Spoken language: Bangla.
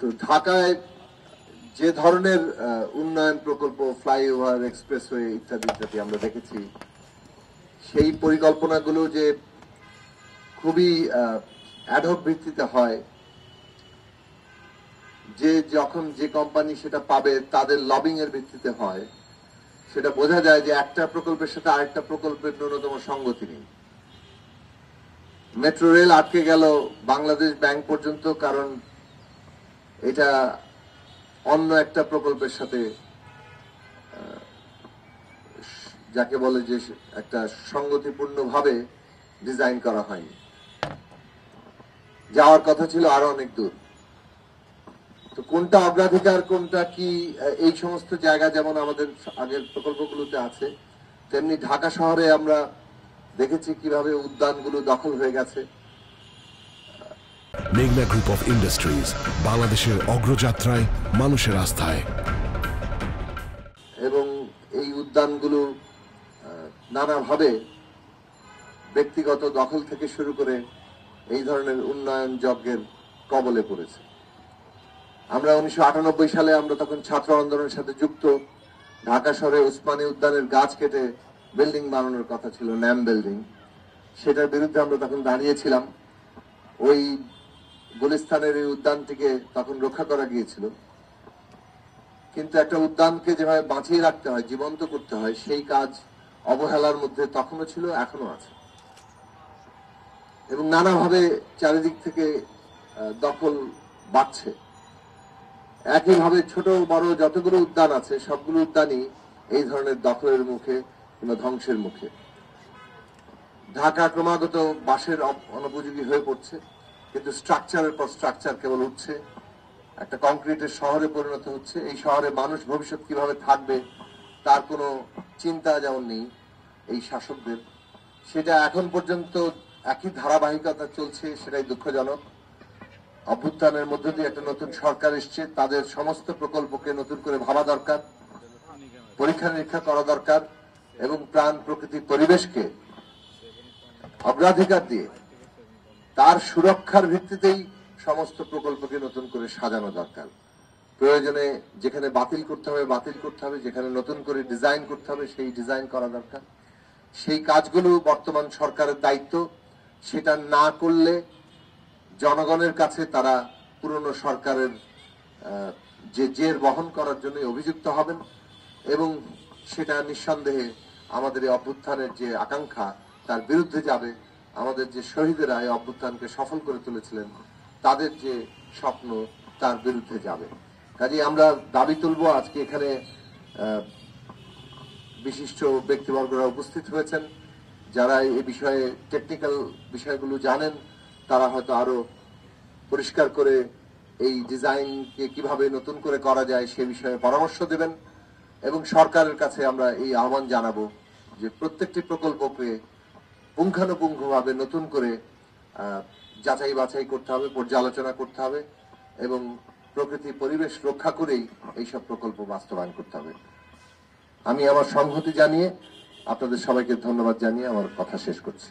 তো ঢাকায় যে ধরনের উন্নয়ন প্রকল্প, ফ্লাইওভার, এক্সপ্রেসওয়ে ইত্যাদি ইত্যাদি আমরা দেখেছি, সেই পরিকল্পনাগুলো যে খুবই অ্যাডহক ভিত্তিতে হয়, যে যখন যে কোম্পানি সেটা পাবে তাদের লবিং এর ভিত্তিতে হয়, সেটা বোঝা যায় যে একটা প্রকল্পের সাথে আরেকটা প্রকল্পের ন্যূনতম সঙ্গতি নেই। মেট্রো রেল আটকে গেল বাংলাদেশ ব্যাংক পর্যন্ত, কারণ এটা অন্য একটা প্রকল্পের সাথে যাকে বলে যে একটা সঙ্গতিপূর্ণ ভাবে ডিজাইন করা হয়নি। যাওয়ার কথা ছিল আরো অনেক দূর। তো কোনটা অগ্রাধিকার, কোনটা কি, এই সমস্ত জায়গা যেমন আমাদের আগের প্রকল্পগুলোতে আছে, তেমনি ঢাকা শহরে আমরা দেখেছি কিভাবে উদ্যানগুলো দখল হয়ে গেছে। মেঘনা গ্রুপ অফ ইন্ডাস্ট্রিজ, বাংলাদেশের অগ্রযাত্রায়, মানুষের আস্থায়। এবং এই উদ্যানগুলো নানাভাবে ব্যক্তিগত দখল থেকে শুরু করে এই ধরনের উন্নয়ন যজ্ঞের কবলে পড়েছে। আমরা 1998 সালে আমরা তখন ছাত্র আন্দোলনের সাথে যুক্ত। ঢাকা শহরে উসমানী উদ্যানের গাছ কেটে বিল্ডিং বানানোর কথা ছিল, ন্যাম বিল্ডিং। সেটার বিরুদ্ধে আমরা তখন দাঁড়িয়েছিলাম। ওই গুলিস্তানের এই উদ্যানটিকে তখন রক্ষা করা গিয়েছিল, কিন্তু একটা উদ্যানকে যেভাবে বাঁচিয়ে রাখতে হয়, জীবন্ত করতে হয়, সেই কাজ অবহেলার মধ্যে তখনও ছিল, এখনো আছে। এবং নানাভাবে চারিদিক থেকে দখল বাড়ছে। একইভাবে ছোট বড় যতগুলো উদ্যান আছে, সবগুলো উদ্যানই এই ধরনের দখলের মুখে কিংবা ধ্বংসের মুখে। ঢাকা ক্রমাগত বাসের অনুপযোগী হয়ে পড়ছে, কিন্তু স্ট্রাকচারের পর স্ট্রাকচার কেবল উঠছে, একটা কংক্রিটের শহরে পরিণত হচ্ছে। এই শহরে মানুষ ভবিষ্যৎ কিভাবে থাকবে তার কোনো চিন্তা যেমন নেই এই শাসকদের। সেটা এখন পর্যন্ত একই ধারাবাহিকতা চলছে, সেটাই দুঃখজনক। অভ্যুত্থানের মধ্য দিয়ে একটা নতুন সরকার এসছে, তাদের সমস্ত প্রকল্পকে নতুন করে ভাবা দরকার, পরীক্ষা নিরীক্ষা করা দরকার, এবং প্রাণ, প্রকৃতি, পরিবেশকে অগ্রাধিকার দিয়ে তার সুরক্ষার ভিত্তিতেই সমস্ত প্রকল্পকে নতুন করে সাজানো দরকার। প্রয়োজনে যেখানে বাতিল করতে হবে বাতিল করতে হবে, যেখানে নতুন করে ডিজাইন করতে হবে সেই ডিজাইন করা দরকার। সেই কাজগুলো বর্তমান সরকারের দায়িত্ব। সেটা না করলে জনগণের কাছে তারা পুরনো সরকারের যে জের বহন করার জন্য অভিযুক্ত হবেন, এবং সেটা নিঃসন্দেহে আমাদের এই অভ্যুত্থানের যে আকাঙ্ক্ষা তার বিরুদ্ধে যাবে। আমাদের যে শহীদেরা এই অভ্যুত্থানকে সফল করে তুলেছিলেন, তাদের যে স্বপ্ন তার বিরুদ্ধে যাবে। কাজেই আমরা দাবি তুলব। আজকে এখানে বিশিষ্ট ব্যক্তিবর্গরা উপস্থিত হয়েছেন, যারা এই বিষয়ে টেকনিক্যাল বিষয়গুলো জানেন। তারা হয়তো আরো পরিষ্কার করে এই ডিজাইনকে কিভাবে নতুন করে করা যায় সে বিষয়ে পরামর্শ দেবেন। এবং সরকারের কাছে আমরা এই আহ্বান জানাবো যে প্রত্যেকটি প্রকল্পকে পুঙ্খানুপুঙ্খভাবে নতুন করে যাচাই বাছাই করতে হবে, পর্যালোচনা করতে হবে, এবং প্রকৃতি পরিবেশ রক্ষা করেই এইসব প্রকল্প বাস্তবায়ন করতে হবে। আমি আমার সংহতি জানিয়ে আপনাদের সবাইকে ধন্যবাদ জানিয়ে আমার কথা শেষ করছি।